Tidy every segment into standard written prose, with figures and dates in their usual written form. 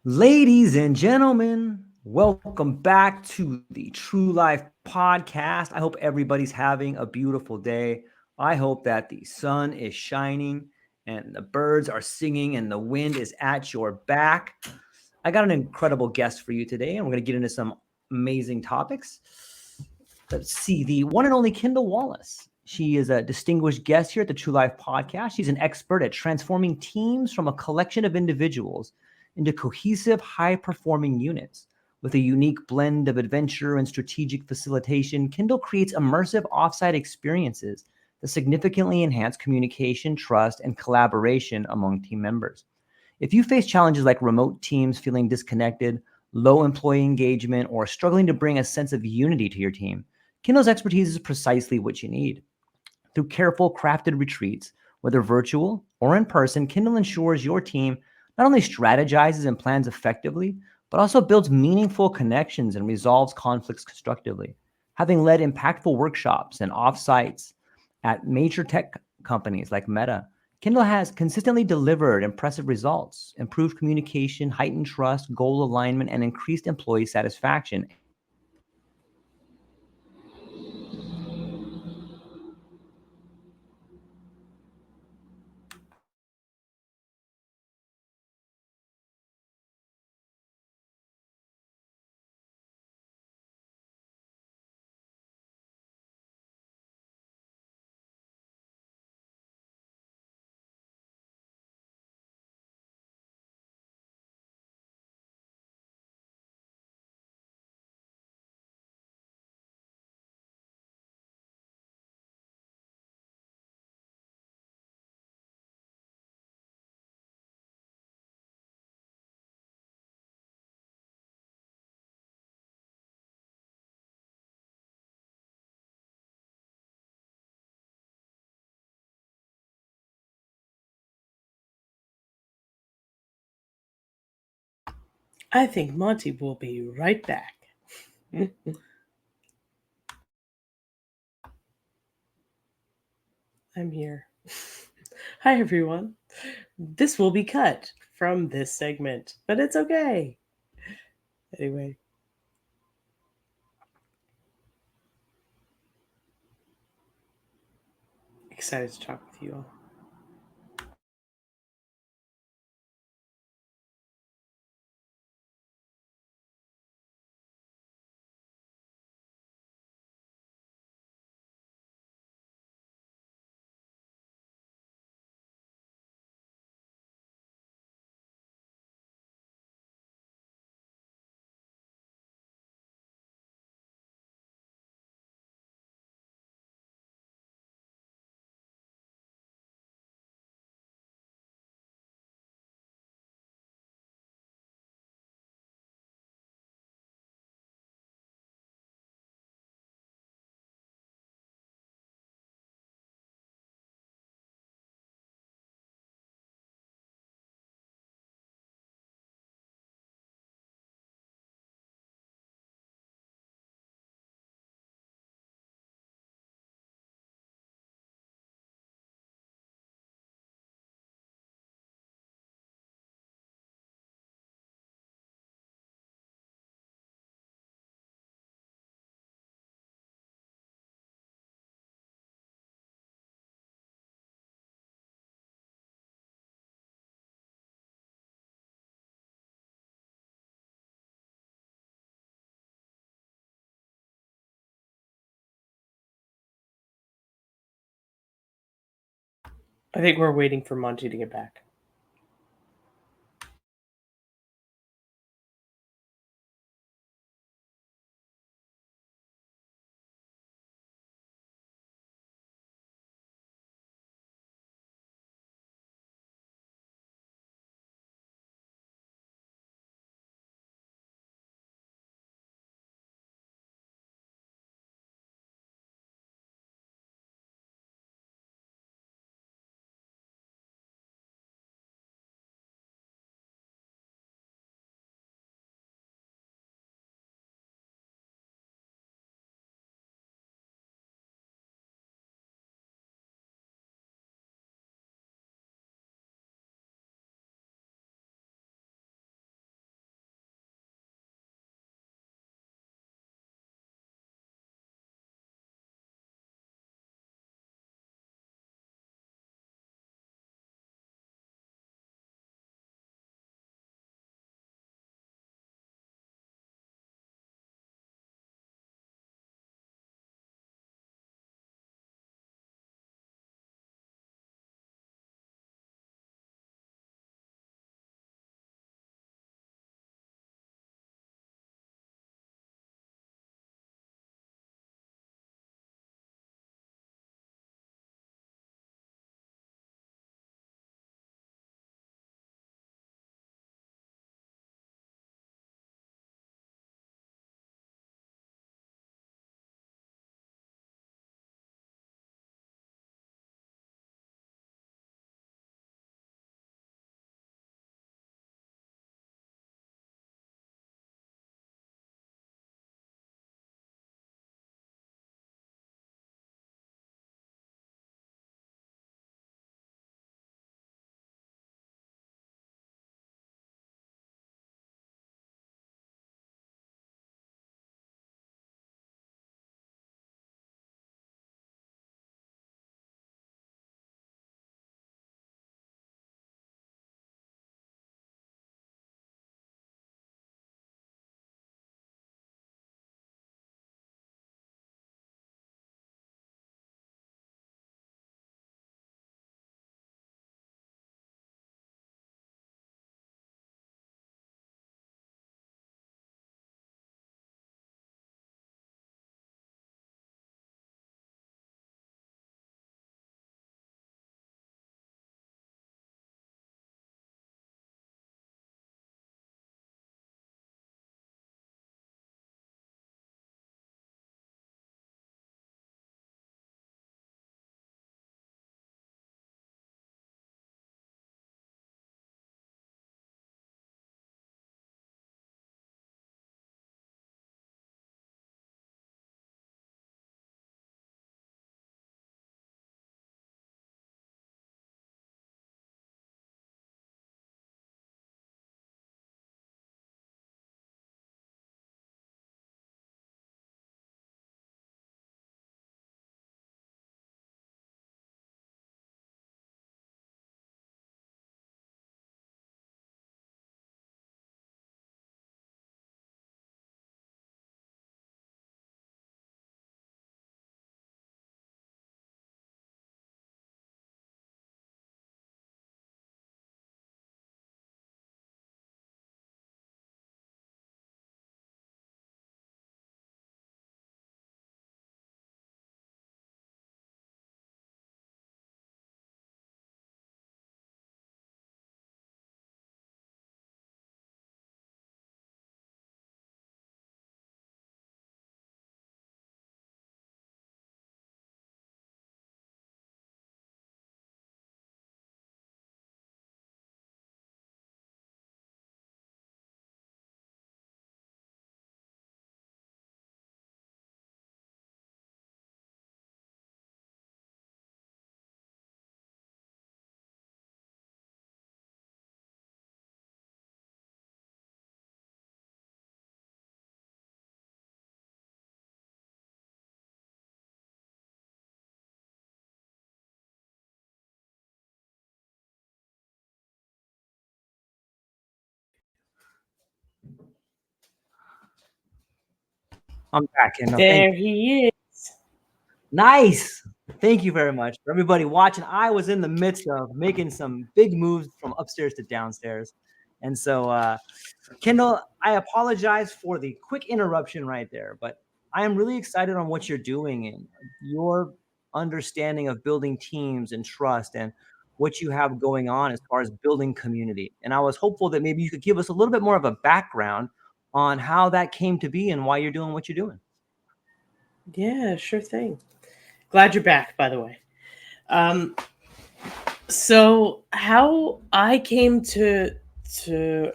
Ladies and gentlemen, welcome back to the True Life podcast. I hope everybody's having a beautiful day. I hope that the sun is shining and the birds are singing and the wind is at your back. I got an incredible guest for you today, and we're going to get into some amazing topics. Let's see, the one and only Kendall Wallace. She is a distinguished guest here at the True Life podcast. She's an expert at transforming teams from a collection of individuals into cohesive, high performing units. With a unique blend of adventure and strategic facilitation, Kendall creates immersive offsite experiences that significantly enhance communication, trust, and collaboration among team members. If you face challenges like remote teams feeling disconnected, low employee engagement, or struggling to bring a sense of unity to your team, Kendall's expertise is precisely what you need. Through careful, crafted retreats, whether virtual or in person, Kendall ensures your team not only strategizes and plans effectively, but also builds meaningful connections and resolves conflicts constructively. Having led impactful workshops and offsites at major tech companies like Meta, Kendall has consistently delivered impressive results, improved communication, heightened trust, goal alignment, and increased employee satisfaction. I think Monty will be right back. I'm here. Hi, everyone. This will be cut from this segment, but it's okay. Anyway, excited to talk with you all. I think we're waiting for Monty to get back. I'm back, Kendall. Thank There he is. Nice. Thank you very much. For everybody watching, I was in the midst of making some big moves from upstairs to downstairs. And so, Kendall, I apologize for the quick interruption right there, but I am really excited on what you're doing and your understanding of building teams and trust and what you have going on as far as building community. And I was hopeful that maybe you could give us a little bit more of a background on how that came to be and why you're doing what you're doing. Yeah, sure thing. Glad you're back, by the way. So how I came to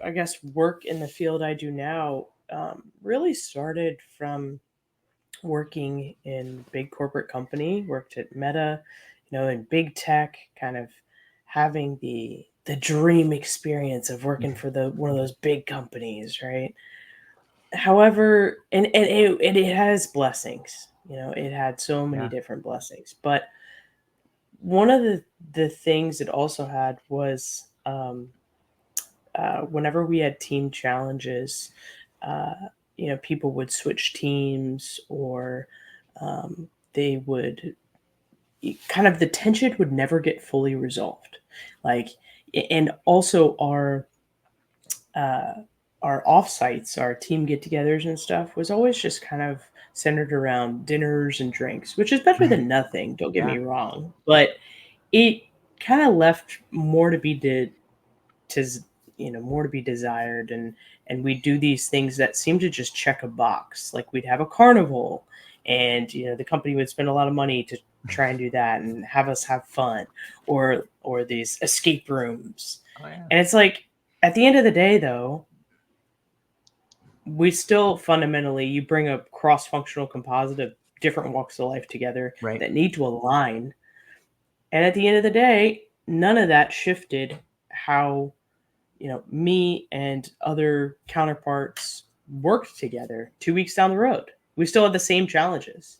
I guess work in the field I do now really started from working in big corporate company, worked at Meta, in big tech, kind of having the dream experience of working for the one of those big companies, right? However, and it has blessings, it had so many Yeah. different blessings, but one of the things it also had was whenever we had team challenges, uh, people would switch teams or they would kind of the tension would never get fully resolved. Like, and also uh, our offsites, our team get-togethers and stuff was always just kind of centered around dinners and drinks, which is better than nothing. Don't get Yeah. me wrong, but it kind of left more to be to more to be desired, and we do these things that seem to just check a box. Like we'd have a carnival, and the company would spend a lot of money to try and do that and have us have fun, or these escape rooms. Oh, yeah. And it's like at the end of the day though, we still fundamentally, you bring a cross-functional composite of different walks of life together Right. that need to align, and at the end of the day, none of that shifted how me and other counterparts worked together 2 weeks down the road. We still have the same challenges,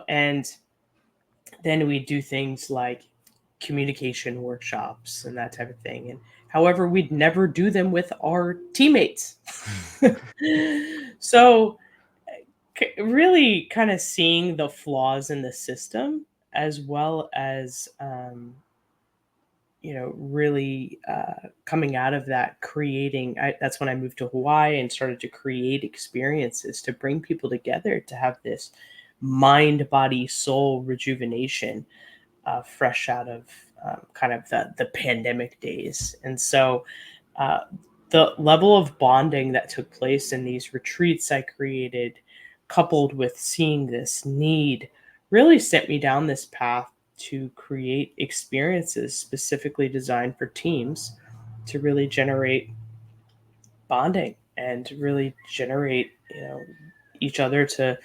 and then we do things like communication workshops and that type of thing. And however, we'd never do them with our teammates. So, really kind of seeing the flaws in the system as well as really coming out of that, that's when I moved to Hawaii and started to create experiences to bring people together to have this mind, body, soul rejuvenation, fresh out of kind of the pandemic days. And so uh, the level of bonding that took place in these retreats I created, coupled with seeing this need, really sent me down this path to create experiences specifically designed for teams to really generate bonding and really generate each other to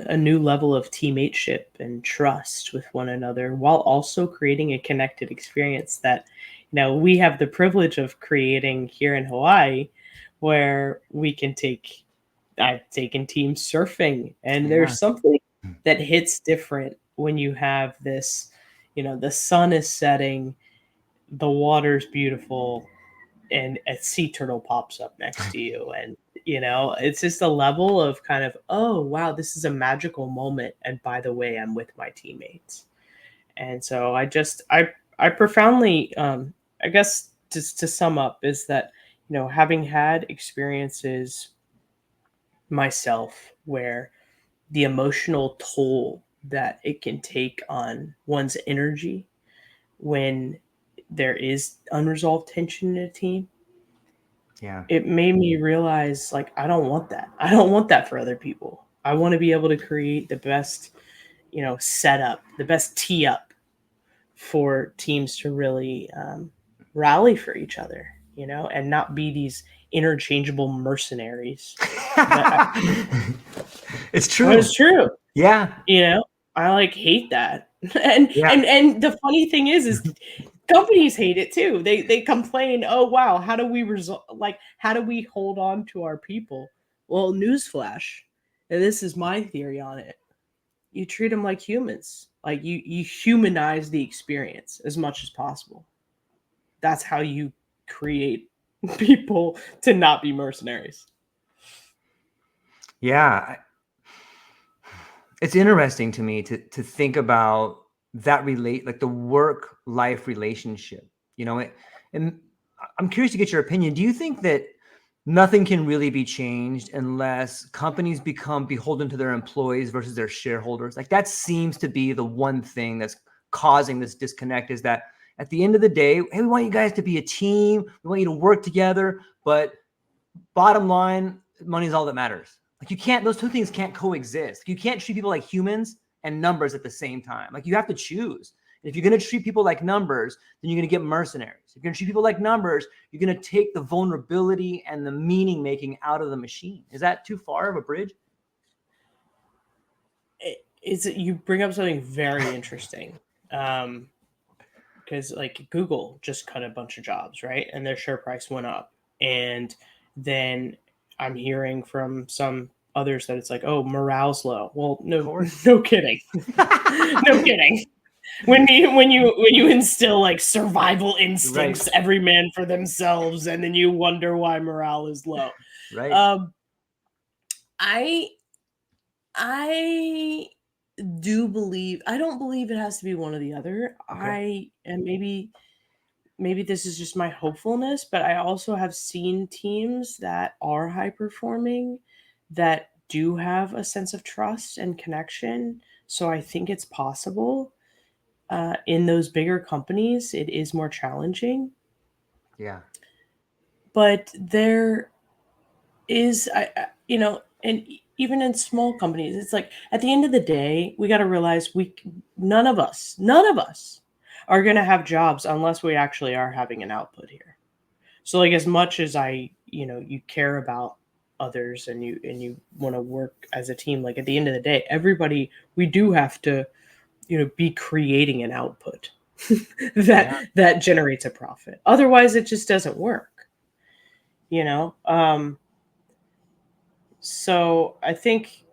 a new level of teammateship and trust with one another, while also creating a connected experience that we have the privilege of creating here in Hawaii, where I've taken team surfing, and Yeah. there's something that hits different when you have this, the sun is setting, the water's beautiful, and a sea turtle pops up next to you, and it's just a level of kind of, oh wow, this is a magical moment, and by the way, I'm with my teammates. And so I profoundly, I guess, just to sum up, is that having had experiences myself where the emotional toll that it can take on one's energy when there is unresolved tension in a team, Yeah. it made me realize, like, I don't want that. I don't want that for other people. I want to be able to create the best, setup, the best tee up for teams to really rally for each other, and not be these interchangeable mercenaries. It's But true. it's true. Yeah. I like hate that. and Yeah. and the funny thing is companies hate it too. They complain, "Oh wow, how do we how do we hold on to our people?" Well, newsflash, and this is my theory on it. You treat them like humans. Like you humanize the experience as much as possible. That's how you create people to not be mercenaries. Yeah, it's interesting to me to think about that like the work life relationship. And I'm curious to get your opinion. Do you think that nothing can really be changed unless companies become beholden to their employees versus their shareholders? Like that seems to be the one thing that's causing this disconnect, is that at the end of the day, hey, we want you guys to be a team. We want you to work together, but bottom line, money is all that matters. Like you can't, those two things can't coexist. You can't treat people like humans and numbers at the same time. Like you have to choose. And if you're going to treat people like numbers, then you're going to get mercenaries. If you're going to treat people like numbers, you're going to take the vulnerability and the meaning making out of the machine. Is that too far of a bridge? You bring up something very interesting. Because like Google just cut a bunch of jobs, right? And their share price went up. And then I'm hearing from some others that it's like, oh, morale's low. Well, no kidding. No kidding. When you instill like survival instincts, Right. every man for themselves, and then you wonder why morale is low. Right. I I I don't believe it has to be one or the other. Okay. And maybe this is just my hopefulness, but I also have seen teams that are high performing that do have a sense of trust and connection. So I think it's possible. In those bigger companies, it is more challenging, Yeah. but there is, and even in small companies, it's like at the end of the day, we got to realize none of us are going to have jobs unless we actually are having an output here. So like as much as you care about others and you want to work as a team, like at the end of the day, everybody, we do have to, be creating an output Yeah. that generates a profit. Otherwise it just doesn't work, you know? So I think,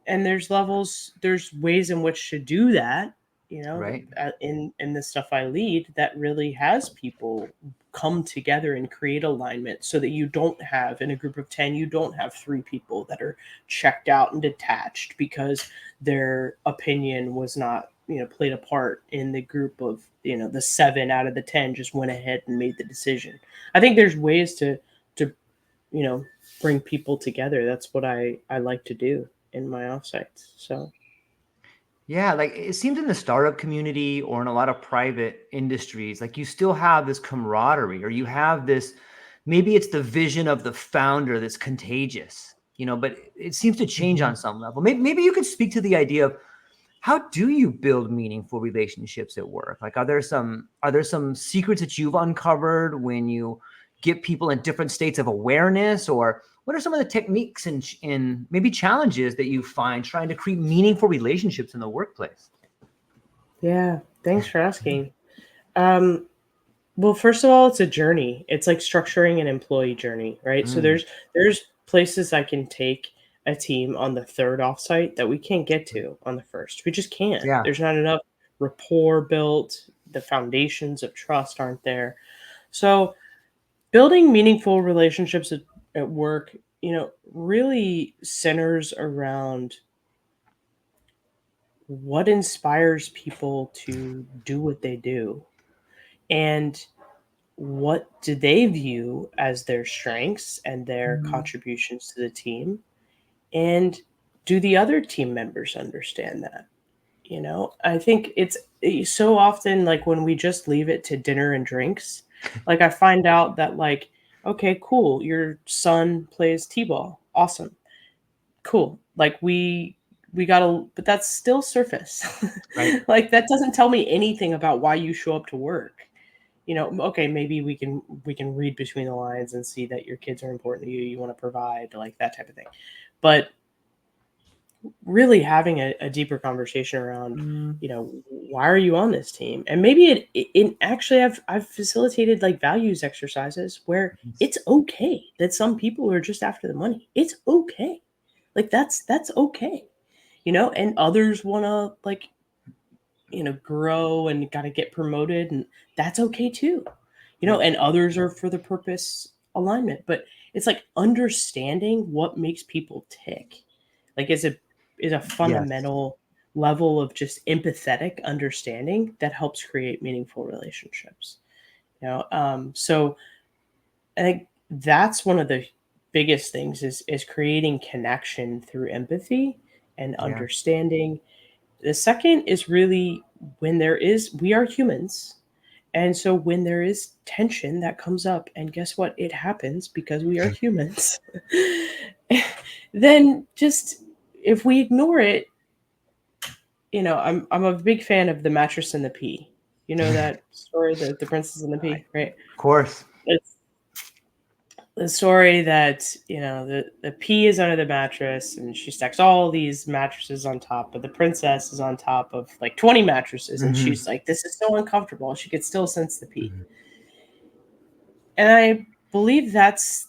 and there's ways in which to do that, Right. in the stuff I lead that really has people come together and create alignment so that you don't have, in a group of 10, you don't have 3 people that are checked out and detached because their opinion was not, played a part in the group of, the 7 out of the 10 just went ahead and made the decision. I think there's ways to, bring people together. That's what I like to do in my offsites. So Yeah, like it seems in the startup community or in a lot of private industries, like you still have this camaraderie, or you have this, maybe it's the vision of the founder that's contagious, but it seems to change on some level. Maybe you could speak to the idea of how do you build meaningful relationships at work? Like, are there some secrets that you've uncovered when you get people in different states of awareness, or what are some of the techniques and maybe challenges that you find trying to create meaningful relationships in the workplace? yeah, thanks for asking. Um, well, first of all, it's a journey. It's like structuring an employee journey, right? So Mm, there's places I can take a team on the third offsite that we can't get to on the first. We just can't. yeah, There's not enough rapport built. The foundations of trust aren't there. So building meaningful relationships at work, really centers around what inspires people to do what they do, and what do they view as their strengths and their contributions to the team, and do the other team members understand that? I think it's so often like when we just leave it to dinner and drinks, like I find out that like, okay, cool, your son plays t-ball, awesome, cool, like we gotta, but that's still surface. right. Like that doesn't tell me anything about why you show up to work. Okay, maybe we can read between the lines and see that your kids are important to you, you want to provide, like that type of thing. But really having a deeper conversation around, Mm, why are you on this team? And maybe it actually, I've facilitated like values exercises where it's okay that some people are just after the money. It's okay. Like that's okay. And others want to like, grow and got to get promoted, and that's okay too. yep. And others are for the purpose alignment, but it's like understanding what makes people tick. like is a Yes. fundamental level of just empathetic understanding that helps create meaningful relationships. So I think that's one of the biggest things is creating connection through empathy and Yeah. understanding. The second is really when we are humans. And so when there is tension that comes up, and guess what? It happens because we are humans. Then just if we ignore it, I'm a big fan of the mattress and the pea. You know that story, the princess and the pea, right? Of course. It's the story that the pea is under the mattress and she stacks all these mattresses on top, but the princess is on top of like 20 mattresses, and Hmm. she's like, this is so uncomfortable. She could still sense the pea. Hmm. And I believe that's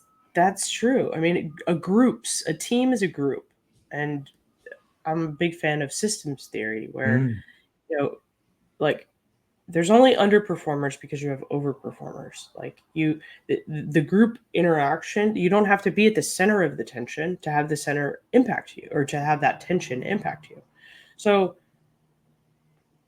true. I mean, a team is a group. And I'm a big fan of systems theory where, Mm. you know, like there's only underperformers because you have overperformers. Like the group interaction, you don't have to be at the center of the tension to have the center impact you, or to have that tension impact you. So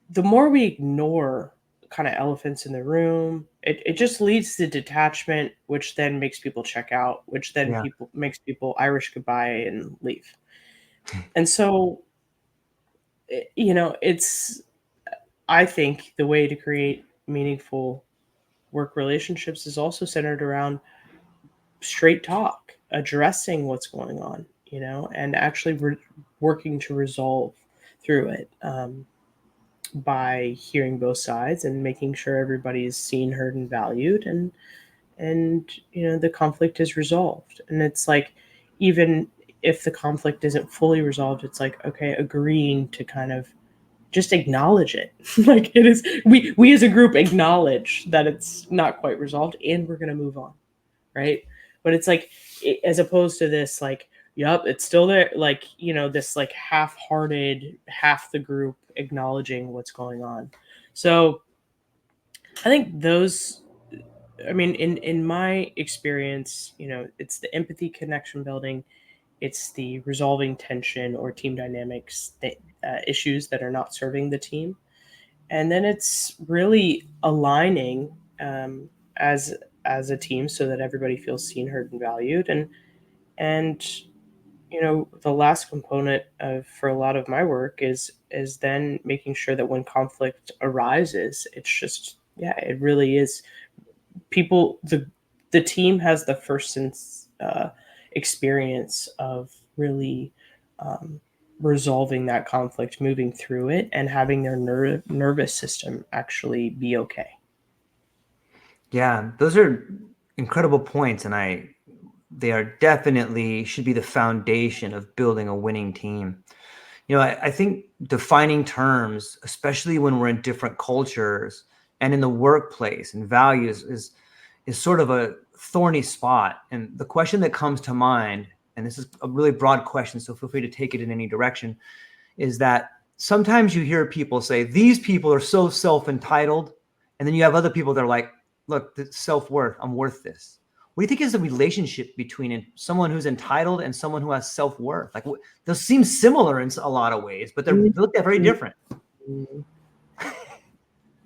the more we ignore kind of elephants in the room, it just leads to detachment, which then makes people check out, which then Yeah. people makes people Irish goodbye and leave. And so, it's, I think the way to create meaningful work relationships is also centered around straight talk, addressing what's going on, and actually working to resolve through it. By hearing both sides and making sure everybody is seen, heard, and valued, and the conflict is resolved. And it's like, even if the conflict isn't fully resolved, it's like, okay, agreeing to kind of just acknowledge it. Like, it is, we as a group acknowledge that it's not quite resolved, and we're going to move on, right? But it's like, as opposed to this, like, yep, it's still there, like, this like half-hearted, half the group acknowledging what's going on. So I think those, I mean, in my experience, it's the empathy, connection building, it's the resolving tension or team dynamics issues that are not serving the team, and then it's really aligning, as as a team so that everybody feels seen, heard, and valued. And the last component of for a lot of my work is then making sure that when conflict arises, it's just, yeah, it really is people, the team has the first experience of really, um, resolving that conflict, moving through it, and having their nervous system actually be okay. Yeah, those are incredible points, and they are definitely should be the foundation of building a winning team. I think defining terms, especially when we're in different cultures and in the workplace and values, is sort of a thorny spot. And the question that comes to mind, and this is a really broad question, so feel free to take it in any direction, is that sometimes you hear people say, these people are so self-entitled. And then you have other people that are like, look, the self-worth, I'm worth this. What do you think is the relationship between someone who's entitled and someone who has self-worth? Like, those seem similar in a lot of ways, but they're looked at very different.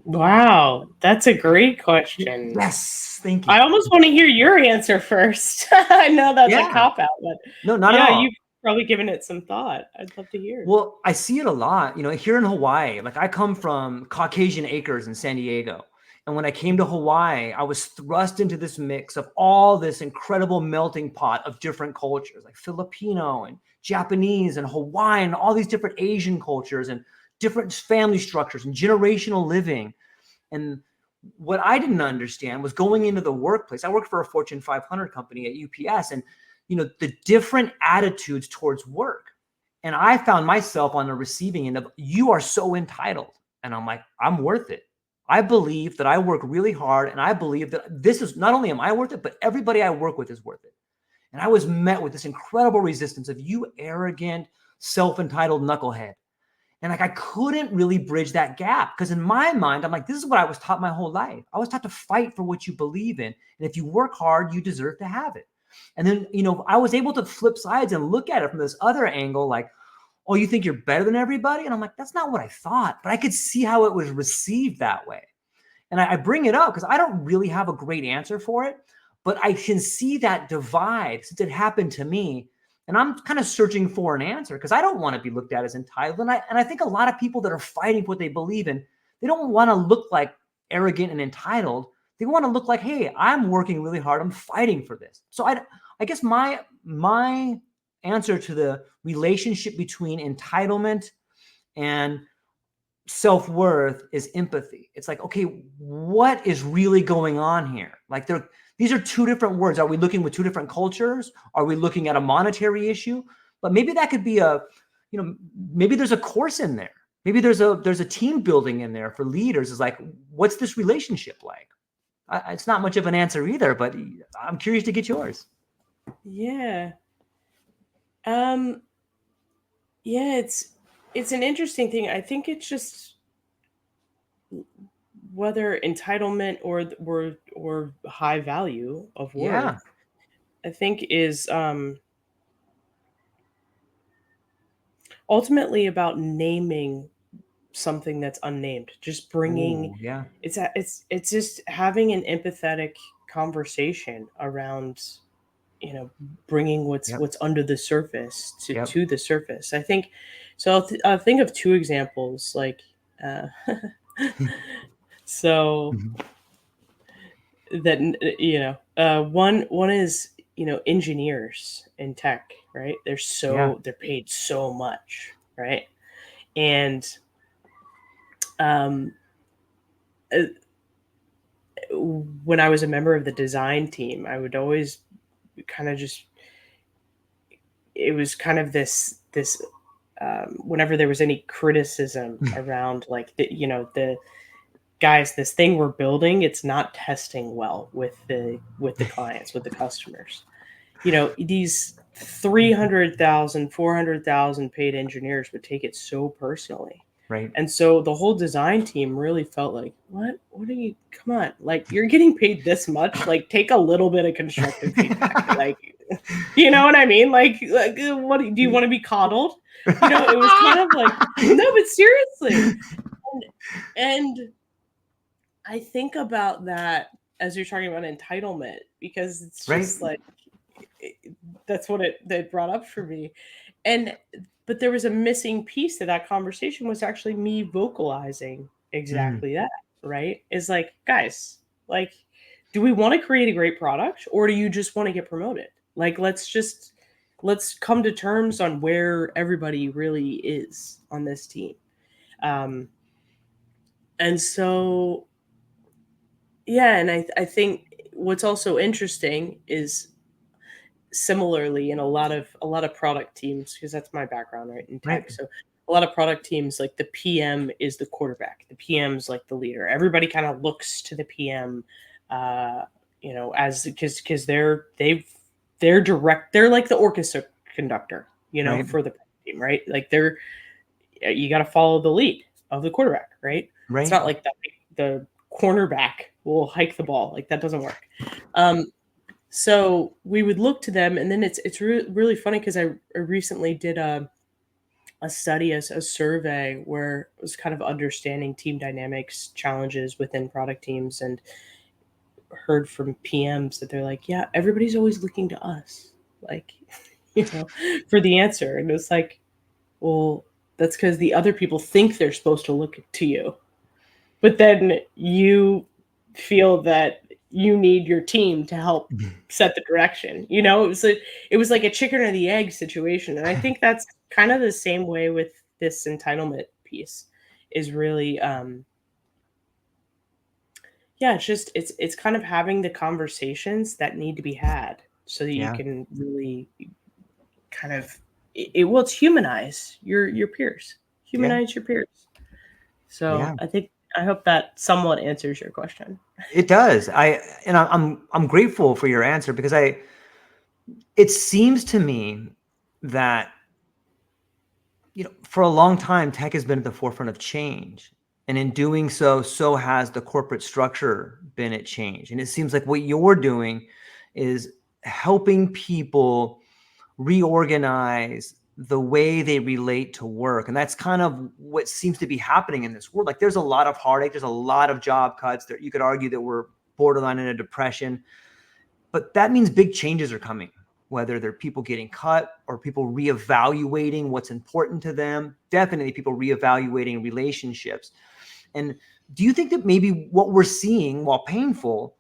Wow, that's a great question. Yes, thank you. I almost want to hear your answer first. I know that's a Yeah, cop out, but no, not at yeah, all. you've probably given it some thought. I'd love to hear. Well, I see it a lot, here in Hawaii. Like, I come from Caucasian Acres in San Diego. And when I came to Hawaii, I was thrust into this mix of all this incredible melting pot of different cultures, like Filipino and Japanese and Hawaiian, all these different Asian cultures and different family structures and generational living. And what I didn't understand was going into the workplace. I worked for a Fortune 500 company at UPS, and the different attitudes towards work. And I found myself on the receiving end of, you are so entitled. And I'm like, I'm worth it. I believe that I work really hard, and I believe that this is not only am I worth it, but everybody I work with is worth it. And I was met with this incredible resistance of, you arrogant, self-entitled knucklehead. And like, I couldn't really bridge that gap, because in my mind, I'm like, this is what I was taught my whole life. I was taught to fight for what you believe in. And if you work hard, you deserve to have it. And then, I was able to flip sides and look at it from this other angle, like, oh, you think you're better than everybody? And I'm like, that's not what I thought, but I could see how it was received that way. And I bring it up because I don't really have a great answer for it, but I can see that divide since it happened to me. And I'm kind of searching for an answer because I don't want to be looked at as entitled. And I think a lot of people that are fighting for what they believe in, they don't want to look like arrogant and entitled. They want to look like, hey, I'm working really hard. I'm fighting for this. So I guess my answer to the relationship between entitlement and self-worth is empathy. It's like, okay, what is really going on here? Like these are two different words. Are we looking with two different cultures? Are we looking at a monetary issue? But maybe that could be maybe there's a course in there. Maybe there's a team building in there for leaders. Is like, what's this relationship like? It's not much of an answer either, but I'm curious to get yours. Yeah. Yeah, it's an interesting thing. I think it's just whether entitlement or high value of worth, Yeah. I think is ultimately about naming something that's unnamed. Just bringing Ooh, yeah. it's just having an empathetic conversation around bringing Yep. what's under the surface Yep. to the surface. I think so. I'll think of two examples. Like, so that one is engineers in tech, right? Yeah. They're paid so much, right? And um, uh, when I was a member of the design team, I would always kind of just it was kind of this whenever there was any criticism around like the guys, this thing we're building, it's not testing well with the clients, with the customers. These 300,000, 400,000 paid engineers would take it so personally. Right. And so the whole design team really felt like, what are you, come on, like, you're getting paid this much, like, take a little bit of constructive feedback. Like, you know what I mean? Like what do you want to be coddled? It was kind of like, no, but seriously. And I think about that as you're talking about entitlement, because it's just Right. that's what it brought up for me. But there was a missing piece to that conversation, was actually me vocalizing exactly that, right? Is like, guys, like, do we want to create a great product, or do you just want to get promoted? Like, let's come to terms on where everybody really is on this team. And so, yeah, and I think what's also interesting is, similarly, in a lot of product teams, because that's my background, right, in tech. Right. So a lot of product teams, like, the PM is the quarterback, the PM's like the leader. Everybody kind of looks to the PM, as because they're direct, they're like the orchestra conductor, Right. for the team, right? Like, you got to follow the lead of the quarterback, right? It's Right. not like the cornerback will hike the ball, like, that doesn't work. So we would look to them, and then it's really funny, because I recently did a study, a survey, where it was kind of understanding team dynamics challenges within product teams, and heard from PMs that they're like, yeah, everybody's always looking to us, like, for the answer. And it's like, well, that's because the other people think they're supposed to look to you, but then you feel that you need your team to help set the direction. It was like a chicken or the egg situation. And I think that's kind of the same way with this entitlement piece, is really, it's kind of having the conversations that need to be had, so that you Yeah. can really kind of, it's humanize your peers, humanize your peers. So Yeah. I hope that somewhat answers your question. It does. I'm grateful for your answer, because it seems to me that for a long time, tech has been at the forefront of change. And in doing so has the corporate structure been at change. And it seems like what you're doing is helping people reorganize the way they relate to work. And that's kind of what seems to be happening in this world. Like there's a lot of heartache, there's a lot of job cuts. There, you could argue that we're borderline in a depression, but that means big changes are coming, whether they're people getting cut or people reevaluating what's important to them. Definitely people reevaluating relationships. And do you think that maybe what we're seeing, while painful,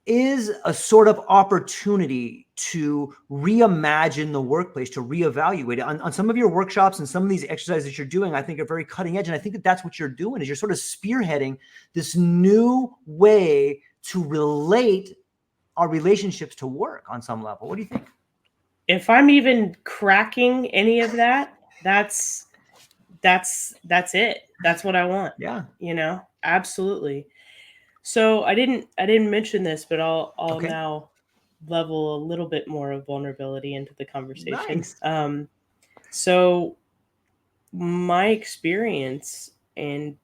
is a sort of opportunity to reimagine the workplace, to reevaluate it? On some of your workshops and some of these exercises that you're doing, I think are very cutting edge. And I think that that's what you're doing, is you're sort of spearheading this new way to relate our relationships to work on some level. What do you think? If I'm even cracking any of that, that's it. That's what I want. Yeah. Absolutely. So I didn't mention this, but I'll Okay. now level a little bit more of vulnerability into the conversation. Nice. So my experience and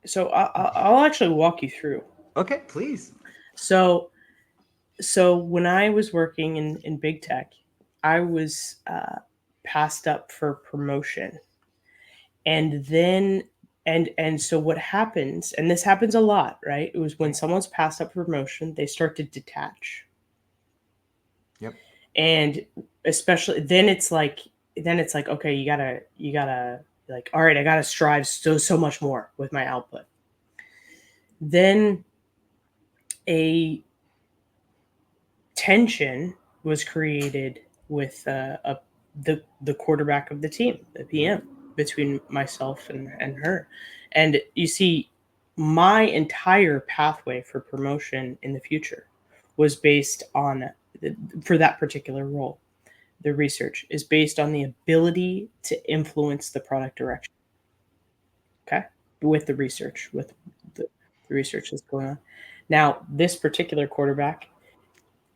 so I'll actually walk you through. Okay, please. So when I was working in big tech, I was passed up for promotion, and then and so what happens, and this happens a lot, right? It was when someone's passed up for promotion, they start to detach. Yep. And especially then it's like okay, you gotta like, all right, I gotta strive so much more with my output. Then a tension was created with the quarterback of the team, the PM, between myself and her. And you see, my entire pathway for promotion in the future was based on for that particular role. The research is based on the ability to influence the product direction. Okay, with the research, with the research that's going on. Now, this particular quarterback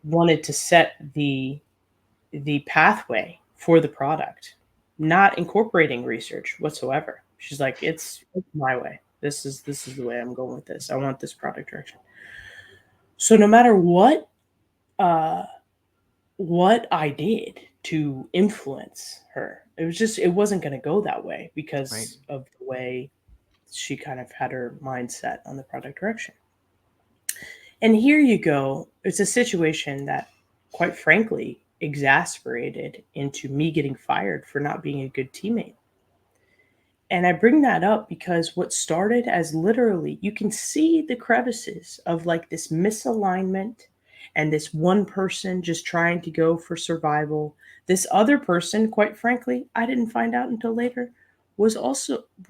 wanted to set the pathway for the product, not incorporating research whatsoever. She's like, it's my way. This is the way I'm going with this. I want this product direction. So no matter what I did to influence her, it wasn't going to go that way because Right. of the way she kind of had her mindset on the product direction. And here you go. It's a situation that, quite frankly, exasperated into me getting fired for not being a good teammate. And I bring that up because what started as literally, you can see the crevices of like this misalignment and this one person just trying to go for survival. This other person, quite frankly, I didn't find out until later,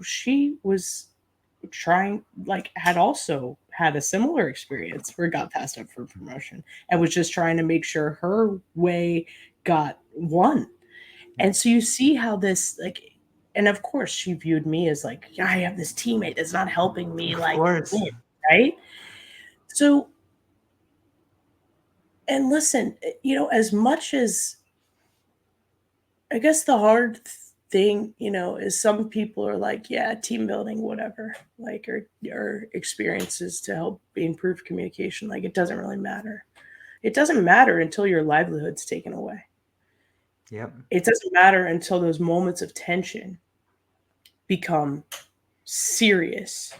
she was trying, like, had also had a similar experience where got passed up for promotion and was just trying to make sure her way got won. And so you see how this, like, and of course she viewed me as like, yeah, I have this teammate that's not helping me, Of like, course. win, right? So, and listen, as much as, I guess the hard thing, is some people are like, yeah, team building, whatever, like, or experiences to help improve communication. Like, it doesn't really matter. It doesn't matter until your livelihood's taken away. Yep. It doesn't matter until those moments of tension become serious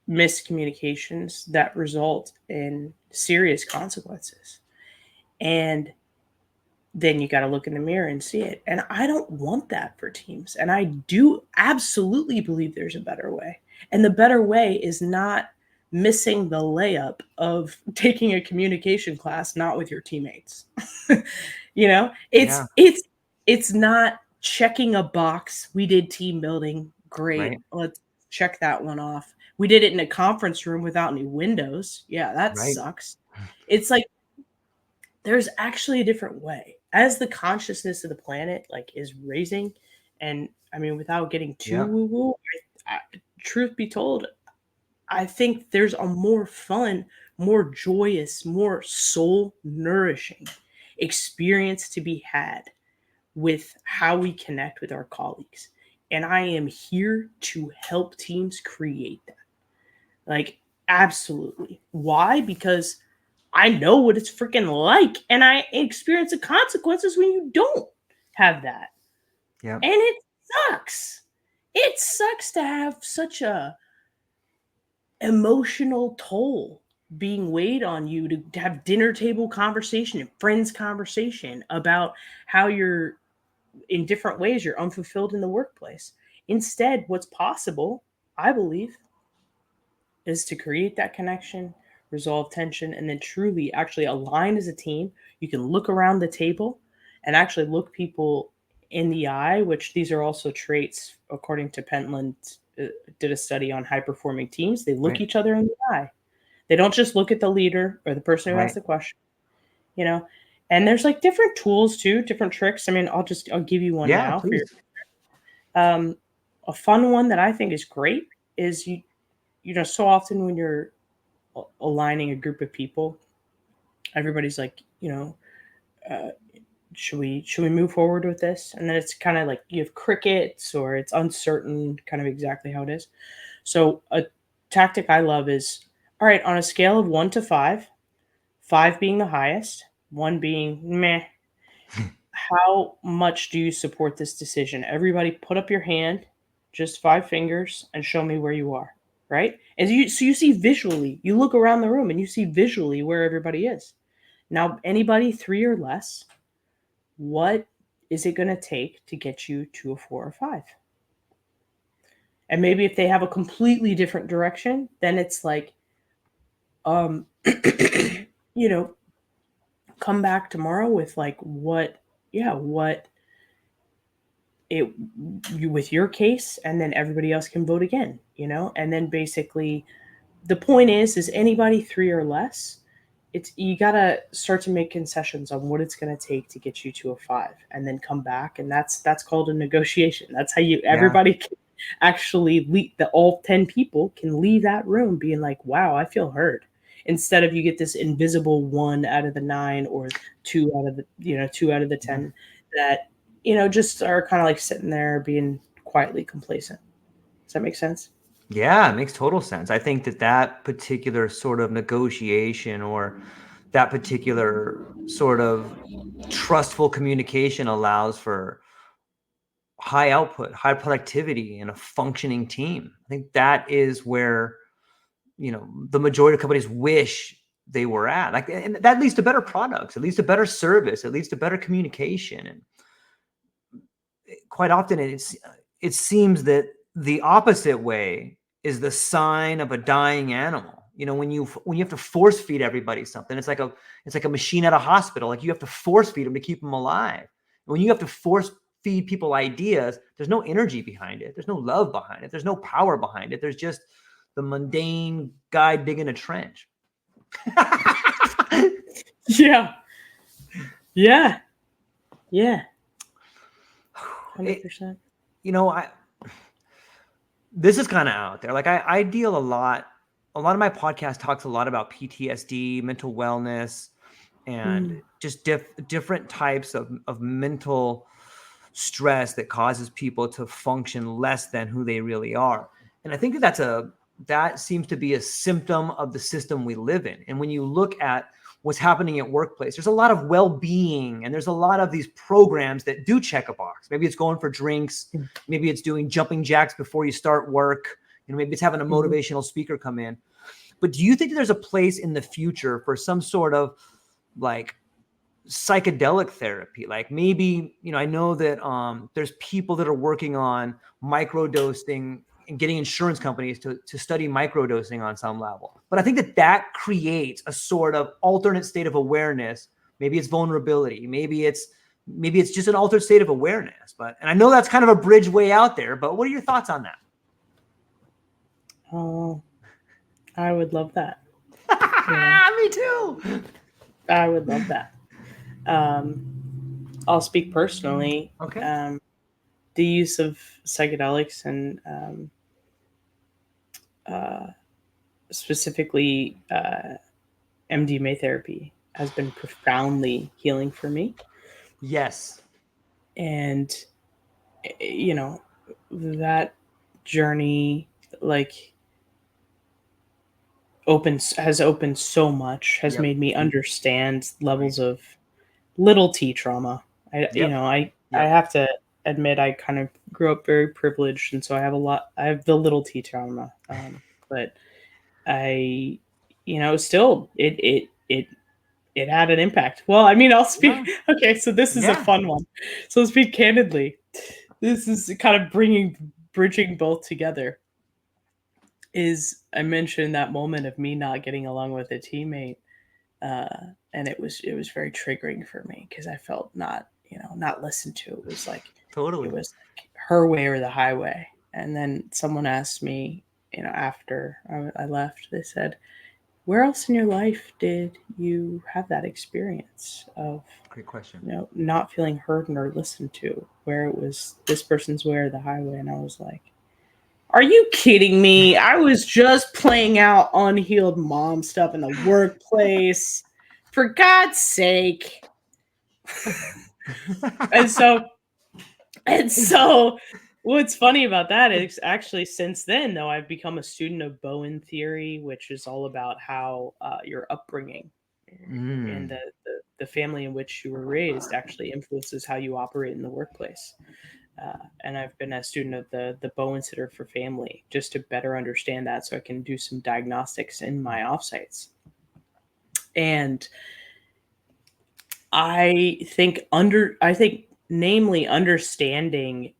miscommunications that result in serious consequences. And then you got to look in the mirror and see it. And I don't want that for teams. And I do absolutely believe there's a better way. And the better way is not missing the layup of taking a communication class not with your teammates. Yeah. It's not checking a box. We did team building. Great. Right. Let's check that one off. We did it in a conference room without any windows. Yeah, that Right. sucks. It's like there's actually a different way. As the consciousness of the planet like is raising, and I mean, without getting too Yeah. woo-woo, truth be told, I think there's a more fun, more joyous, more soul nourishing experience to be had with how we connect with our colleagues. And I am here to help teams create that. Like, absolutely. Why? Because I know what it's freaking like, and I experience the consequences when you don't have that. Yeah. And it sucks. It sucks to have such a emotional toll being weighed on you to have dinner table conversation and friends conversation about how you're in different ways you're unfulfilled in the workplace. Instead, what's possible, I believe, is to create that connection, resolve tension, and then truly actually align as a team. You can look around the table and actually look people in the eye, which these are also traits, according to Pentland, did a study on high performing teams. They look Right. each other in the eye. They don't just look at the leader or the person who asked Right. the question, you know. And there's like different tools too, different tricks. I mean, I'll give you one Yeah, now for your please. um a fun one that I think is great is so often when you're aligning a group of people, everybody's like, uh, should we move forward with this? And then it's kind of like you have crickets or it's uncertain, kind of exactly how it is. So a tactic I love is, all right, on a scale of 1 to 5, 5 being the highest, 1 being meh. How much do you support this decision? Everybody, put up your hand, just 5 fingers, and show me where you are. Right? So you see visually. You look around the room and you see visually where everybody is. Now, anybody 3 or less, what is it going to take to get you to a 4 or 5? And maybe if they have a completely different direction, then it's like, um, you know, come back tomorrow with like what it you with your case, and then everybody else can vote again. And then basically the point is anybody 3 or less, it's you gotta start to make concessions on what it's gonna take to get you to a 5, and then come back, and that's called a negotiation. That's how you Yeah. everybody can actually leave, the all 10 people can leave that room being like, wow, I feel heard, instead of you get this invisible 1 out of the 9 or 2 out of the 10 that just are kind of like sitting there being quietly complacent. Does that make sense? Yeah, it makes total sense. I think that particular sort of negotiation or that particular sort of trustful communication allows for high output, high productivity, and a functioning team. I think that is where, the majority of companies wish they were at. Like, and that leads to better products, it leads to better service, it leads to better communication. And quite often it seems that the opposite way is the sign of a dying animal. When you have to force feed everybody something, it's like a machine at a hospital. Like, you have to force feed them to keep them alive. And when you have to force feed people ideas, there's no energy behind it, there's no love behind it, there's no power behind it, there's just the mundane guy digging a trench. Yeah. Yeah. Yeah. It, 100%. I this is kind of out there. Like, I deal a lot of my podcast talks a lot about PTSD, mental wellness, and Mm. just different types of mental stress that causes people to function less than who they really are. And I think that seems to be a symptom of the system we live in. And when you look at what's happening at workplace, there's a lot of well-being, and there's a lot of these programs that do check a box. Maybe it's going for drinks, maybe it's doing jumping jacks before you start work, maybe it's having a Mhm. motivational speaker come in. But do you think there's a place in the future for some sort of like psychedelic therapy? Like, maybe, I know that there's people that are working on microdosing and getting insurance companies to study microdosing on some level. But I think that creates a sort of alternate state of awareness. Maybe it's vulnerability, maybe it's just an altered state of awareness. And I know that's kind of a bridge way out there, but what are your thoughts on that? Oh, I would love that. Yeah, Me too. I would love that. Um, I'll speak personally. Okay. The use of psychedelics and uh, specifically MDMA therapy has been profoundly healing for me. Yes. And, you know, that journey, like has opened so much, has Yep. made me understand Right. levels of little T trauma. Yep. I Yep. have to admit I kind of grew up very privileged, and so I have the little T trauma. But I, still it had an impact. Well, I mean, I'll speak. Yeah. Okay, so this is a Yeah. fun one. So I'll speak candidly. This is kind of bridging both together. Is I mentioned that moment of me not getting along with a teammate, and it was very triggering for me because I felt not listened to. Totally. It was like her way or the highway. And then someone asked me, after I left, they said, "Where else in your life did you have that experience of Great question. not feeling heard or listened to, where it was this person's way or the highway?" And I was like, are you kidding me? I was just playing out unhealed mom stuff in the workplace. For God's sake. And so and so what's funny about that is actually since then though I've become a student of Bowen theory, which is all about how your upbringing and Mm. the family in which you were raised actually influences how you operate in the workplace. And I've been a student of the Bowen Sitter for Family just to better understand that, so I can do some diagnostics in my offsites. And I think namely understanding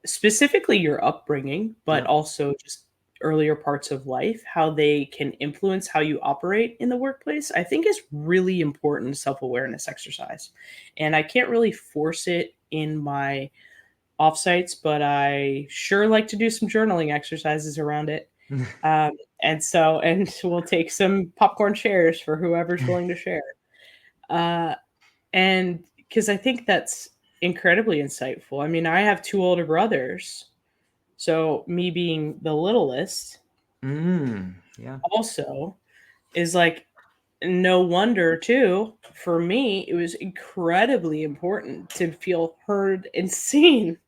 specifically your upbringing, but Yep. also just earlier parts of life, how they can influence how you operate in the workplace, I think is really important self-awareness exercise. And I can't really force it in my offsites, but I sure like to do some journaling exercises around it. Um, and we'll take some popcorn shares for whoever's willing to share. Uh, and because I think that's incredibly insightful. I mean, I have two older brothers, so me being the littlest Yeah. also is like no wonder too. For me, it was incredibly important to feel heard and seen.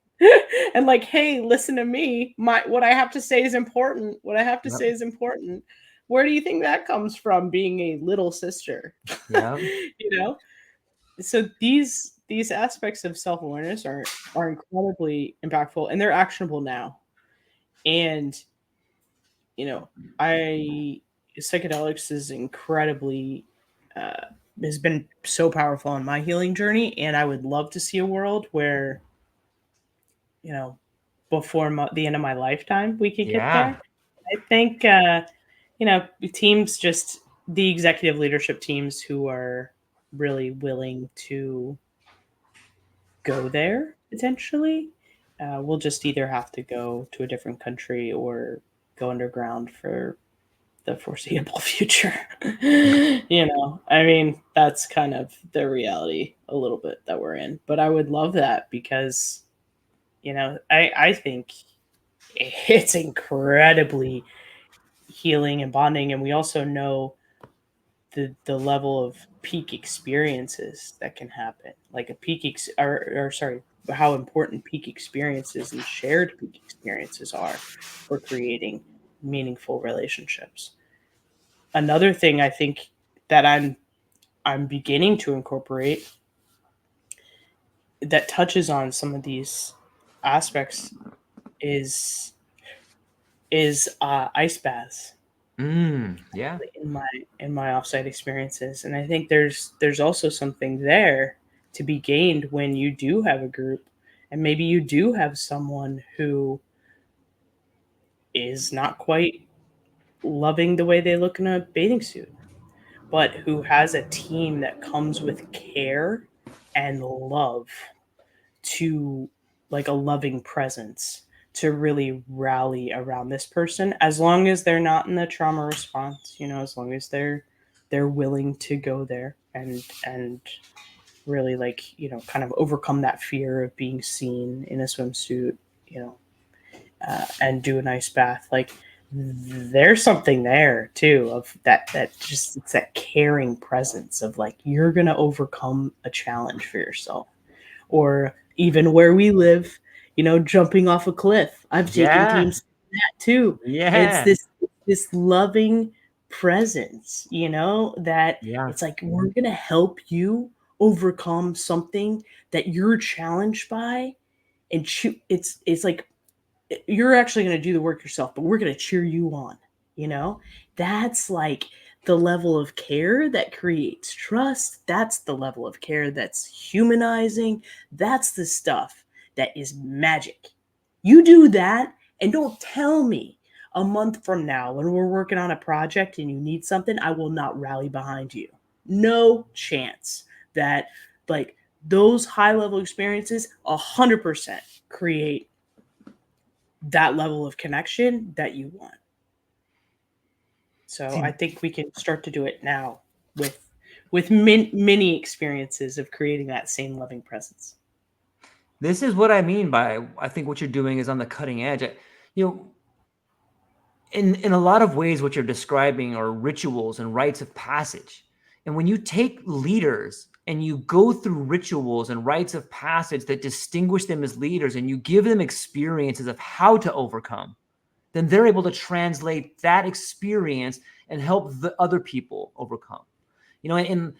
And like, hey, listen to me. What I have to say is important. What I have to Yep. say is important. Where do you think that comes from being a little sister? Yep. you know? So these aspects of self-awareness are incredibly impactful and they're actionable now. And you know, I psychedelics is incredibly uh, has been so powerful on my healing journey, and I would love to see a world where you know before the end of my lifetime we could get Yeah. there. I think teams just the executive leadership teams who are really willing to go there potentially. We'll just either have to go to a different country or go underground for the foreseeable future. I mean, that's kind of the reality a little bit that we're in. But I would love that because, I think it's incredibly healing and bonding. And we also know the level of peak experiences that can happen, like a or sorry, how important peak experiences and shared peak experiences are for creating meaningful relationships. Another thing I think that I'm beginning to incorporate that touches on some of these aspects is ice baths Yeah. in my offsite experiences. And I think there's also something there to be gained when you do have a group and maybe you do have someone who is not quite loving the way they look in a bathing suit, but who has a team that comes with care and love to like a loving presence to really rally around this person, as long as they're not in the trauma response, as long as they're willing to go there and really kind of overcome that fear of being seen in a swimsuit, you know and do a nice bath. Like there's something there too of that just it's that caring presence of like you're gonna overcome a challenge for yourself. Or even where we live, jumping off a cliff. I've taken Yeah. teams to that too. It's Yeah. this loving presence, that Yeah. it's like we're going to help you overcome something that you're challenged by, and it's like you're actually going to do the work yourself, but we're going to cheer you on. You know, that's like the level of care that creates trust. That's the level of care that's humanizing. That's the stuff that is magic. You do that, and don't tell me a month from now when we're working on a project and you need something, I will not rally behind you. No chance that, like, those high level experiences 100% create that level of connection that you want. So See, I think we can start to do it now with many experiences of creating that same loving presence. this is what I mean by, I think what you're doing is on the cutting edge. You know, in a lot of ways, what you're describing are rituals and rites of passage. And when you take leaders and you go through rituals and rites of passage that distinguish them as leaders, and you give them experiences of how to overcome, then they're able to translate that experience and help the other people overcome. And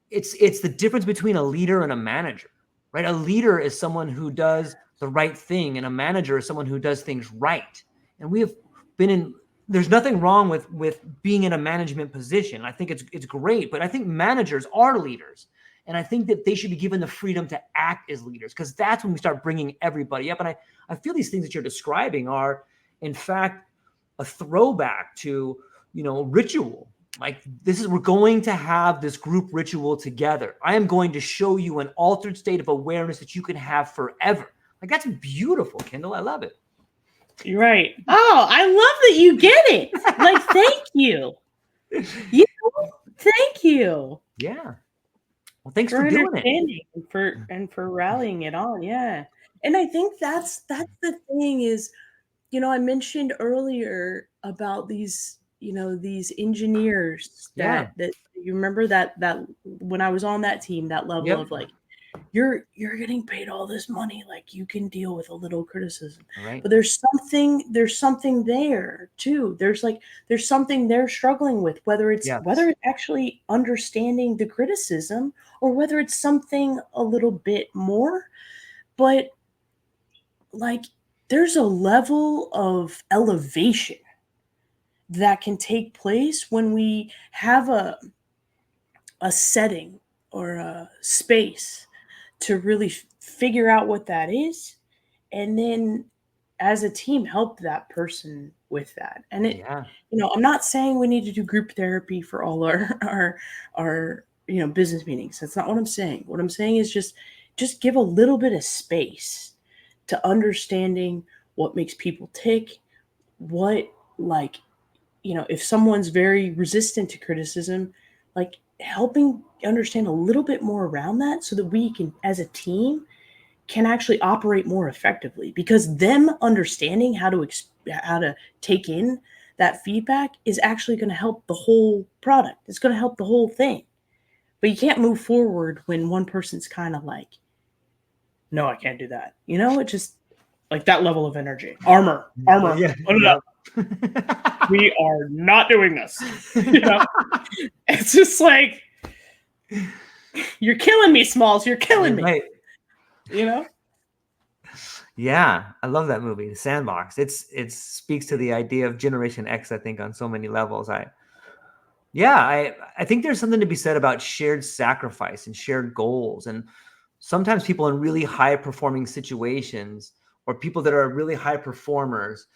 it's the difference between a leader and a manager, right? A leader is someone who does the right thing, and a manager is someone who does things right. And we have been in, there's nothing wrong with being in a management position. I think it's great, but I think managers are leaders. And I think that they should be given the freedom to act as leaders, because that's when we start bringing everybody up. And I feel these things that you're describing are, in fact, a throwback to, ritual. Like, we're going to have this group ritual together. I am going to show you an altered state of awareness that you can have forever. Like, that's beautiful, Kendall. I love it. You're right. Oh, I love that you get it. Like, thank you. Thank you. Yeah. Well, thanks For for doing it. understanding and for rallying it on. Yeah. And I think that's the thing is, I mentioned earlier about these engineers Yeah. that you remember that when I was on that team, that level Yep. of like, you're getting paid all this money, like you can deal with a little criticism. All right. But there's something there too. There's something they're struggling with, whether it's Yes. actually understanding the criticism or whether it's something a little bit more. But like, there's a level of elevation that can take place when we have a setting or a space to really figure out what that is, and then as a team help that person with that. And Yeah. I'm not saying we need to do group therapy for all our business meetings. That's not what I'm saying. What I'm saying is just give a little bit of space to understanding what makes people tick, what, like, if someone's very resistant to criticism, like helping understand a little bit more around that so that we can, as a team, can actually operate more effectively, because them understanding how to take in that feedback is actually going to help the whole product. It's going to help the whole thing. But you can't move forward when one person's kind of like, no, I can't do that. It just, like, that level of energy. Armor, Yeah. put it up. We are not doing this. It's just like, you're killing me, Smalls. You're killing me. Right. You Yeah, I love that movie, The Sandbox. It speaks to the idea of Generation X, I think, on so many levels. I think there's something to be said about shared sacrifice and shared goals. And sometimes people in really high performing situations, or people that are really high performers,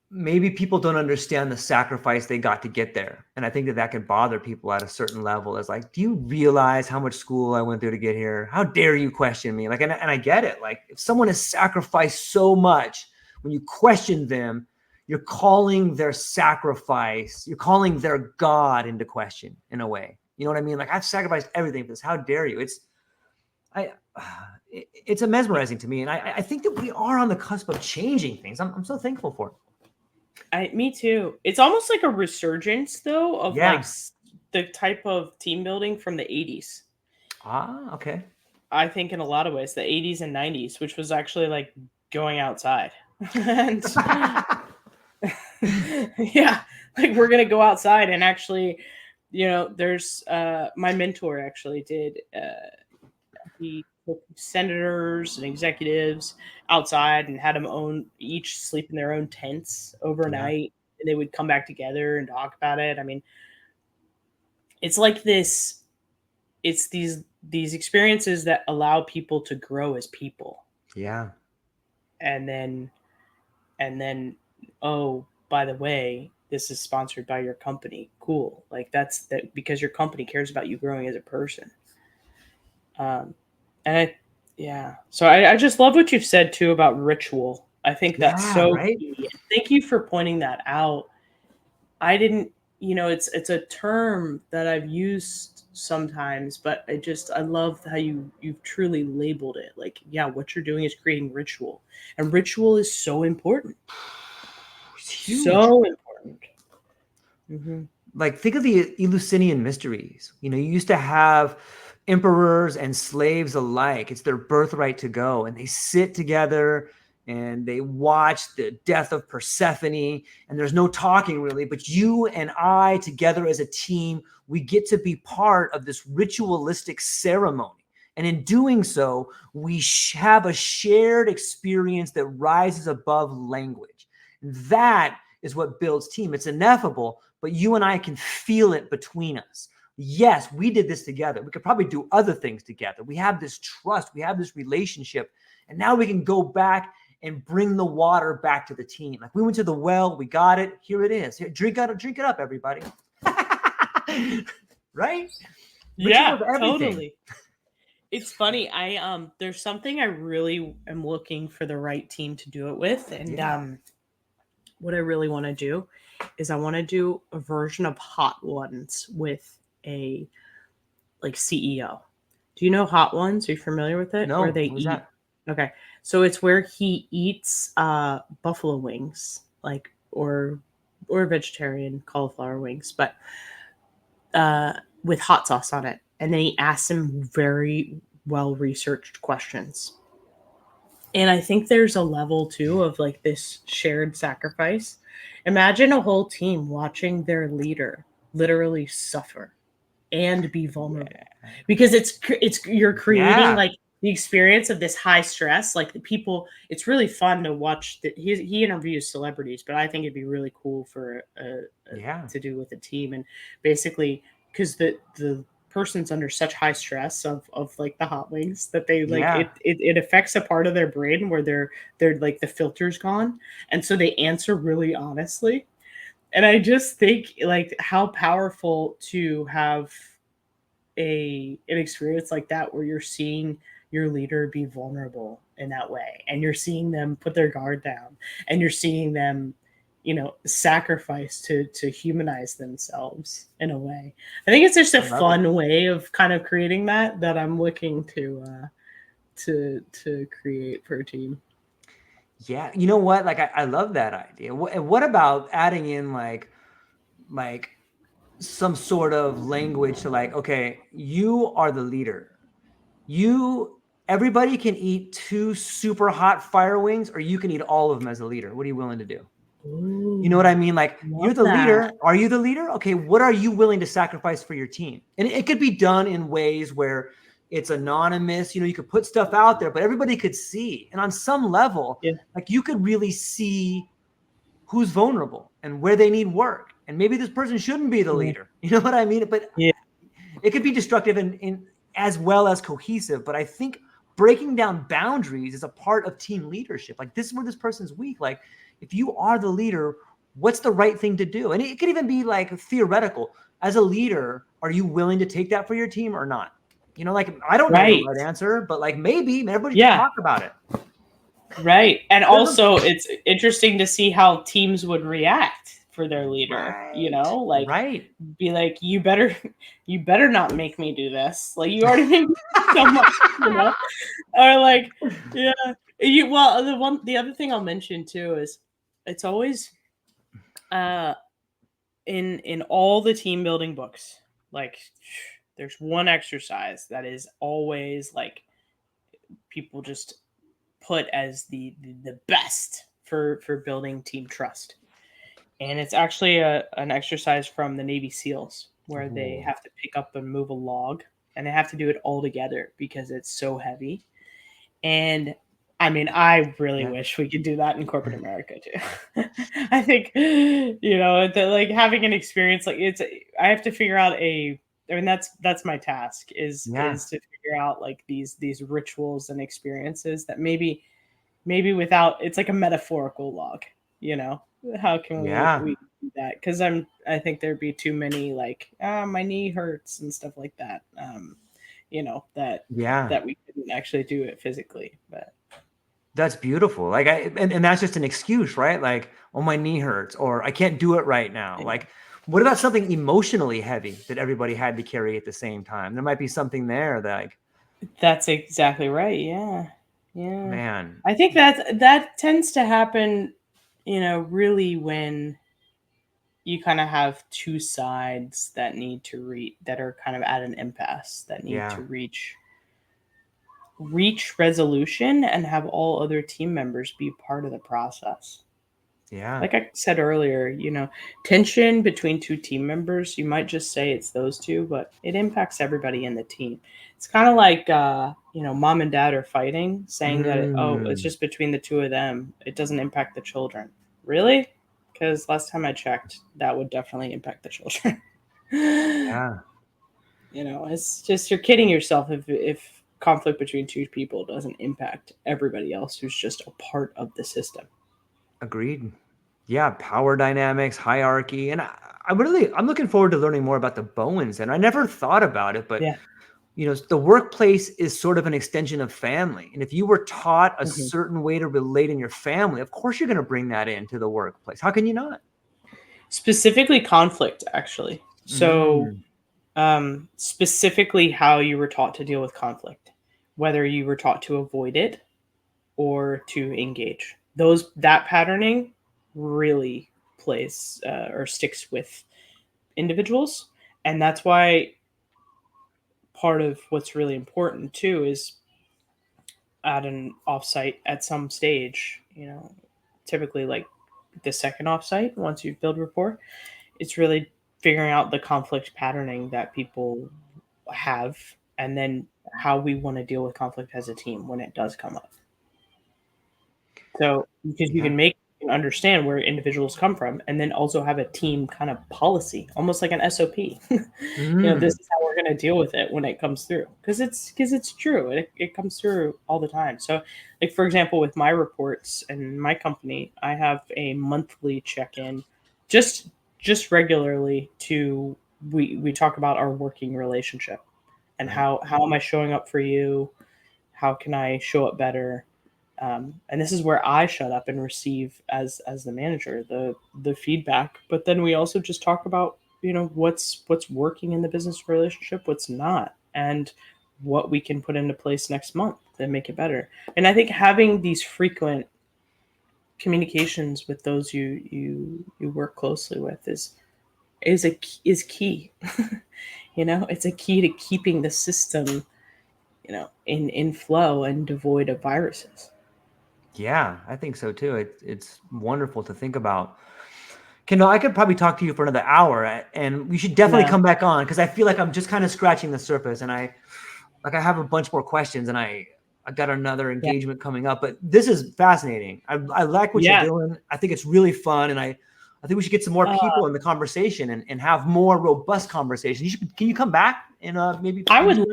maybe people don't understand the sacrifice they got to get there. And I think that can bother people at a certain level, as like, do you realize how much school I went through to get here? How dare you question me? Like, and I get it. Like, if someone has sacrificed so much, when you question them, you're calling their sacrifice, you're calling their God into question, in a way. You know what I mean? Like, I've sacrificed everything for this. How dare you? It's a mesmerizing to me. And I think that we are on the cusp of changing things. I'm so thankful for it. Me too. It's almost like a resurgence, though, of Yeah. like the type of team building from the 80s. Okay. I think in a lot of ways, the 80s and 90s, which was actually like going outside. And Yeah, like we're gonna go outside and actually, there's my mentor actually did. He took senators and executives outside and had them each sleep in their own tents Yeah. overnight, and they would come back together and talk about it. I mean, it's like this. It's these experiences that allow people to grow as people, Yeah. and then oh, by the way, this is sponsored by your company. Cool. Like that's that because your company cares about you growing as a person. Um, and yeah. So I just love what you've said too about ritual. I think that's Yeah. so Right. key. Thank you for pointing that out. I didn't, it's a term that I've used sometimes, but I love how you've truly labeled it. Like, yeah, what you're doing is creating ritual, and ritual is so important, It's huge. so important. Hmm. Like, think of the Eleusinian mysteries. You used to have emperors and slaves alike. It's their birthright to go, and they sit together and they watch the death of Persephone. And there's no talking really, but you and I together as a team, we get to be part of this ritualistic ceremony. And in doing so, we have a shared experience that rises above language. That is what builds team. It's ineffable, but you and I can feel it between us. Yes, we did this together. We could probably do other things together. We have this trust, we have this relationship, and now we can go back and bring the water back to the team. Like, we went to the well, we got it. Here it is. Here, drink it up, everybody. Right? Ritual Yeah, is everything. totally. It's funny. There's something I really am looking for the right team to do it with, and Yeah. what I really want to do is I want to do a version of Hot Ones with a like CEO. Do you know Hot Ones? Are you familiar with it? Where No, they what was eat. that? Okay, so it's where he eats buffalo wings, like or vegetarian cauliflower wings, but uh, with hot sauce on it, and then he asks him very well researched questions. And I think there's a level too of like this shared sacrifice. Imagine a whole team watching their leader literally suffer and be vulnerable, because it's you're creating Yeah. like the experience of this high stress. Like the people, it's really fun to watch. He interviews celebrities, but I think it'd be really cool for Yeah. to do with a team, and basically because the person's under such high stress of like the hot wings that they like Yeah. it affects a part of their brain where they're like the filter's gone, and so they answer really honestly. And I just think like how powerful to have an experience like that where you're seeing your leader be vulnerable in that way, and you're seeing them put their guard down, and you're seeing them sacrifice to humanize themselves in a way. I think it's just a I love it. fun way of kind of creating that I'm looking to create for a team. Yeah. You know what? Like, I love that idea. What about adding in like some sort of language to, like, okay, you are the leader. Everybody can eat 2 super hot fire wings, or you can eat all of them as a leader. What are you willing to do? You know what Ooh, I mean? Like, love you're the that. leader. Are you the leader? Okay, what are you willing to sacrifice for your team? And it could be done in ways where it's anonymous. You could put stuff out there, but everybody could see. And on some level, Yeah. like, you could really see who's vulnerable and where they need work. And maybe this person shouldn't be the Yeah. leader. You know what I mean? But Yeah. it could be destructive in as well as cohesive. But I think breaking down boundaries is a part of team leadership. Like, this is where this person's weak. Like, if you are the leader, what's the right thing to do? And it could even be like theoretical. As a leader, are you willing to take that for your team or not? Like, I don't know the Right. right answer, but like, maybe everybody should Yeah. talk about it. Right. And also it's interesting to see how teams would react for their leader, Right. like Right. be like, you better not make me do this. Like you already made me so much, or like, yeah. The other thing I'll mention too is it's always uh in all the team building books, like there's one exercise that is always like people just put as the best for building team trust. And it's actually an exercise from the Navy SEALs where they Ooh. have to pick up and move a log, and they have to do it all together because it's so heavy. And I mean, I really Yeah. wish we could do that in corporate America too. I think, like having an experience like I have to figure out I mean, that's my task Yeah. is to figure out like these rituals and experiences that maybe without it's like a metaphorical log, you know? How can Yeah. we do that? Because I think there'd be too many like my knee hurts and stuff like that. Yeah. That we couldn't actually do it physically. But That's beautiful. Like and that's just an excuse, right? Like, oh, my knee hurts, or I can't do it right now. yeah, Like, what about something emotionally heavy that everybody had to carry at the same time? There might be something there that, like, that's exactly right. Yeah, yeah. man, I think that tends to happen, really when you kind of have two sides that need to that are kind of at an impasse that need yeah, to reach resolution and have all other team members be part of the process. yeah, Like I said earlier, tension between two team members, you might just say it's those two, but it impacts everybody in the team. It's kind of like, mom and dad are fighting, saying that, oh, it's mm, just between the two of them. It doesn't impact the children. Really? Because last time I checked, that would definitely impact the children. yeah, It's just you're kidding yourself if conflict between two people doesn't impact everybody else who's just a part of the system. agreed. Yeah, power dynamics, hierarchy, and I'm looking forward to learning more about the Bowens. And I never thought about it, but Yeah. the workplace is sort of an extension of family. And if you were taught a Mhm. certain way to relate in your family, of course you're going to bring that into the workplace. How can you not? Specifically conflict, actually. So, Mm, specifically how you were taught to deal with conflict, whether you were taught to avoid it or to engage. That patterning really plays or sticks with individuals, and that's why part of what's really important too is at an offsite at some stage, typically like the second offsite once you build rapport, it's really figuring out the conflict patterning that people have and then how we want to deal with conflict as a team when it does come up. So because yeah. you can understand where individuals come from and then also have a team kind of policy, almost like an SOP. This Mm, is how we're going to deal with it when it comes through. Because it's true. It comes through all the time. So like for example, with my reports and my company, I have a monthly check-in just just regularly to we talk about our working relationship and right. how am I showing up for you? How can I show up better? And this is where I shut up and receive as the manager the feedback. But then we also just talk about what's working in the business relationship, what's not, and what we can put into place next month that make it better. And I think having these frequent communications with those you work closely with is key. It's a key to keeping the system in flow and devoid of viruses. Yeah, I think so too. It's wonderful to think about. Kendall, I could probably talk to you for another hour, and we should definitely No. come back on because I feel like I'm just kind of scratching the surface, and I have a bunch more questions, and I got another Yeah. engagement coming up. But this is fascinating. I like what you're Yeah. doing. I think it's really fun, and I think we should get some more Uh, people in the conversation and have more robust conversations. Can you come back in maybe a I few would years?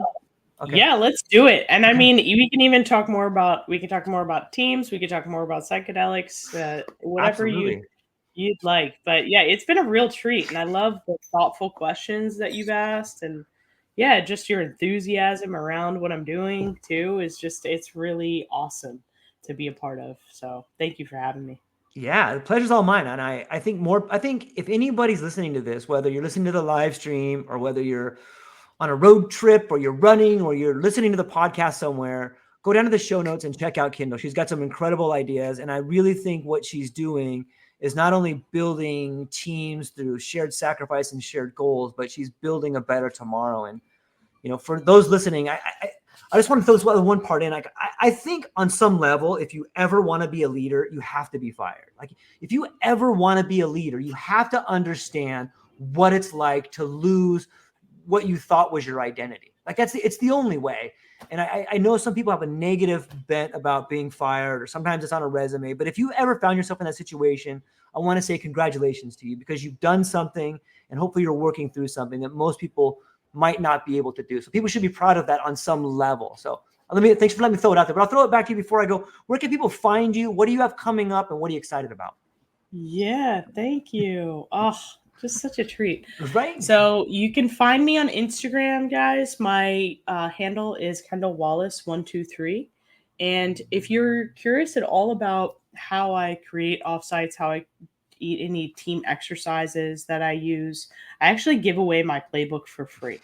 Okay. Yeah, let's do it. And I Okay. mean, we can talk more about teams, we could talk more about psychedelics, whatever Absolutely. you'd like. But yeah, it's been a real treat and I love the thoughtful questions that you've asked and yeah, just your enthusiasm around what I'm doing too is just it's really awesome to be a part of. So, thank you for having me. Yeah, the pleasure's all mine. And I think if anybody's listening to this, whether you're listening to the live stream or whether you're on a road trip or you're running or you're listening to the podcast somewhere, go down to the show notes and check out Kindle. She's got some incredible ideas. And I really think what she's doing is not only building teams through shared sacrifice and shared goals, but she's building a better tomorrow. And, for those listening, I just want to throw this one part in. Like, I think on some level, if you ever want to be a leader, you have to be fired. Like, if you ever want to be a leader, you have to understand what it's like to lose what you thought was your identity. Like, it's the only way. And I know some people have a negative bent about being fired, or sometimes it's on a resume. But if you ever found yourself in that situation, I want to say congratulations to you, because you've done something, and hopefully you're working through something that most people might not be able to do. So people should be proud of that on some level. So thanks for letting me throw it out there. But I'll throw it back to you before I go. Where can people find you? What do you have coming up, and what are you excited about? Yeah, thank you. Oh, just such a treat. Right. So you can find me on Instagram, guys. My handle is Kendall Wallace 123. And if you're curious at all about how I create offsites, how I eat any team exercises that I use, I actually give away my playbook for free,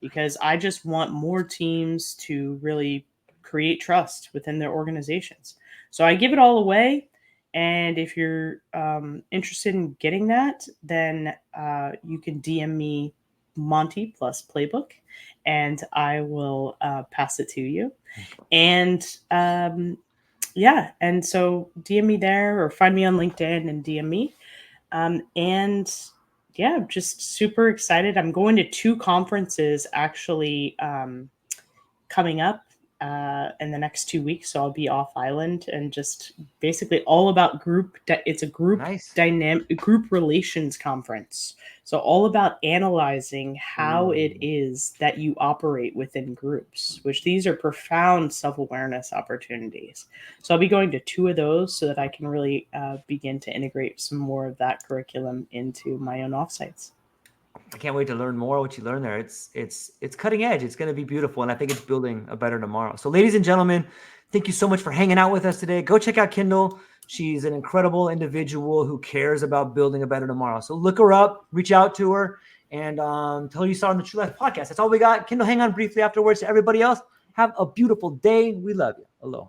because I just want more teams to really create trust within their organizations. So I give it all away. And if you're interested in getting that, then you can DM me Monty plus Playbook, and I will pass it to you. And yeah, and so DM me there, or find me on LinkedIn and DM me. And yeah, just super excited. I'm going to 2 conferences actually coming up in the next 2 weeks. So I'll be off island, and just basically all about it's a group Nice. dynamic, group relations conference. So all about analyzing how it is that you operate within groups, which these are profound self-awareness opportunities. So I'll be going to 2 of those so that I can really begin to integrate some more of that curriculum into my own offsites. I can't wait to learn more what you learn there. It's cutting edge. It's going to be beautiful, and I think it's building a better tomorrow. So, ladies and gentlemen, thank you so much for hanging out with us today. Go check out Kendall. She's an incredible individual who cares about building a better tomorrow. So look her up, reach out to her, and tell her you saw on the True Life podcast. That's all we got. Kendall, hang on briefly afterwards. To everybody else, have a beautiful day. We love you. Aloha.